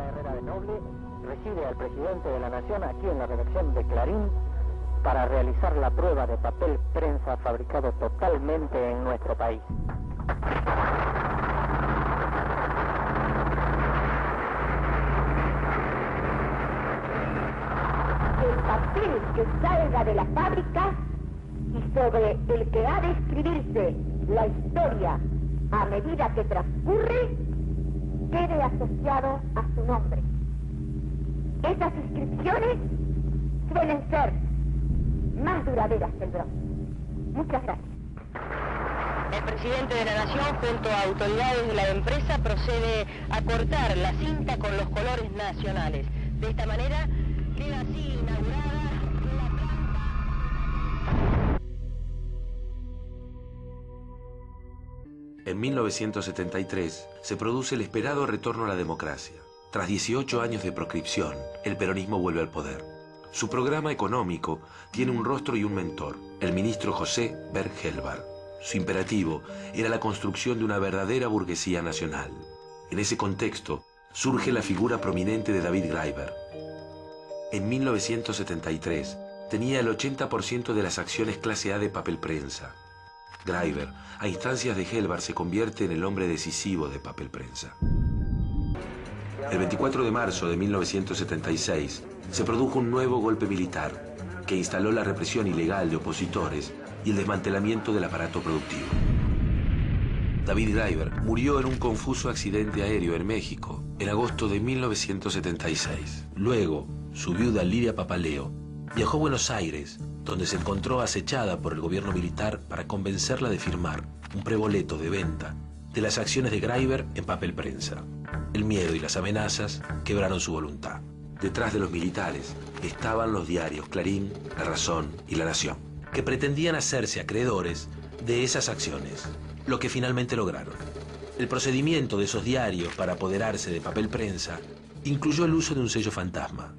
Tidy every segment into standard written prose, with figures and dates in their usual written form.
Herrera de Noble recibe al presidente de la Nación aquí en la redacción de Clarín para realizar la prueba de papel prensa fabricado totalmente en nuestro país. El papel que salga de la fábrica y sobre el que ha de escribirse la historia a medida que transcurre, quede asociado a su nombre. Esas inscripciones suelen ser más duraderas que el bronce. Muchas gracias. El presidente de la Nación, junto a autoridades de la empresa, procede a cortar la cinta con los colores nacionales. De esta manera, queda así inaugurada la planta. En 1973 se produce el esperado retorno a la democracia. Tras 18 años de proscripción, el peronismo vuelve al poder. Su programa económico tiene un rostro y un mentor, el ministro José Berg-Helbar. Su imperativo era la construcción de una verdadera burguesía nacional. En ese contexto surge la figura prominente de David Graeber. En 1973 tenía el 80% de las acciones clase A de Papel Prensa. Graeber, a instancias de Helbar, se convierte en el hombre decisivo de Papel Prensa. El 24 de marzo de 1976 se produjo un nuevo golpe militar que instaló la represión ilegal de opositores y el desmantelamiento del aparato productivo. David Graeber murió en un confuso accidente aéreo en México en agosto de 1976. Luego, su viuda Lidia Papaleo viajó a Buenos Aires, donde se encontró acechada por el gobierno militar para convencerla de firmar un preboleto de venta de las acciones de Graeber en Papel Prensa. El miedo y las amenazas quebraron su voluntad. Detrás de los militares estaban los diarios Clarín, La Razón y La Nación, que pretendían hacerse acreedores de esas acciones, lo que finalmente lograron. El procedimiento de esos diarios para apoderarse de Papel Prensa incluyó el uso de un sello fantasma,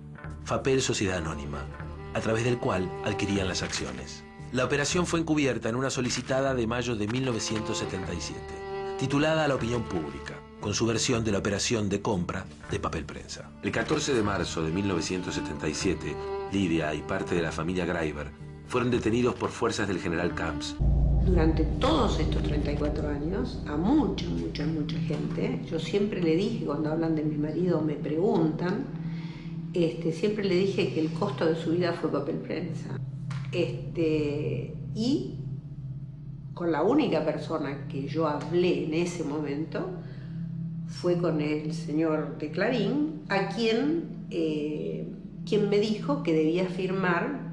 Papel Sociedad Anónima, a través del cual adquirían las acciones. La operación fue encubierta en una solicitada de mayo de 1977, titulada a la opinión pública, con su versión de la operación de compra de Papel Prensa. El 14 de marzo de 1977, Lidia y parte de la familia Graeber fueron detenidos por fuerzas del general Camps. Durante todos estos 34 años, a mucha gente, yo siempre le dije, cuando hablan de mi marido me preguntan, siempre le dije que el costo de su vida fue Papel Prensa. Y con la única persona que yo hablé en ese momento fue con el señor de Clarín, a quien me dijo que debía firmar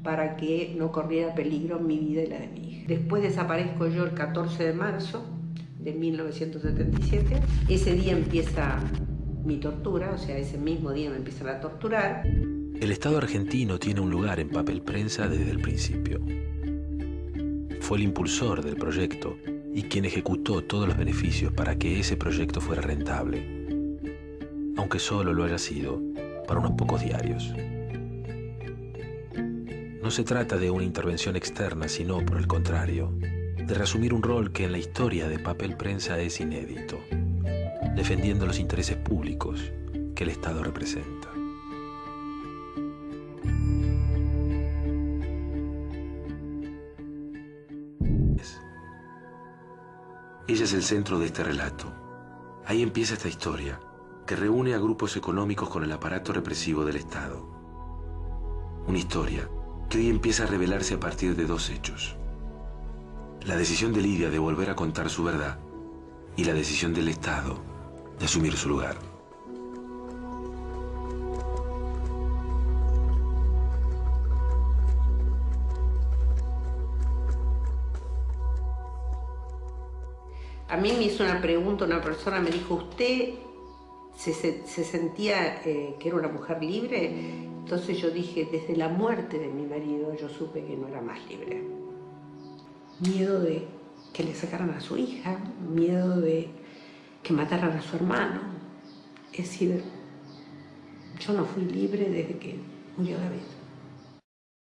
para que no corriera peligro mi vida y la de mi hija. Después desaparezco yo el 14 de marzo de 1977. Ese día empieza mi tortura, o sea, ese mismo día me empiezan a torturar. El Estado argentino tiene un lugar en Papel Prensa desde el principio. Fue el impulsor del proyecto y quien ejecutó todos los beneficios para que ese proyecto fuera rentable, aunque solo lo haya sido para unos pocos diarios. No se trata de una intervención externa, sino, por el contrario, de reasumir un rol que en la historia de Papel Prensa es inédito, defendiendo los intereses públicos que el Estado representa. Ella es el centro de este relato. Ahí empieza esta historia, que reúne a grupos económicos con el aparato represivo del Estado. Una historia que hoy empieza a revelarse a partir de dos hechos. La decisión de Lidia de volver a contar su verdad y la decisión del Estado de asumir su lugar. A mí me hizo una pregunta una persona, me dijo, ¿usted se sentía que era una mujer libre? Entonces yo dije, desde la muerte de mi marido yo supe que no era más libre. Miedo de que le sacaran a su hija, miedo de que mataran a su hermano. Es decir, yo no fui libre desde que murió David.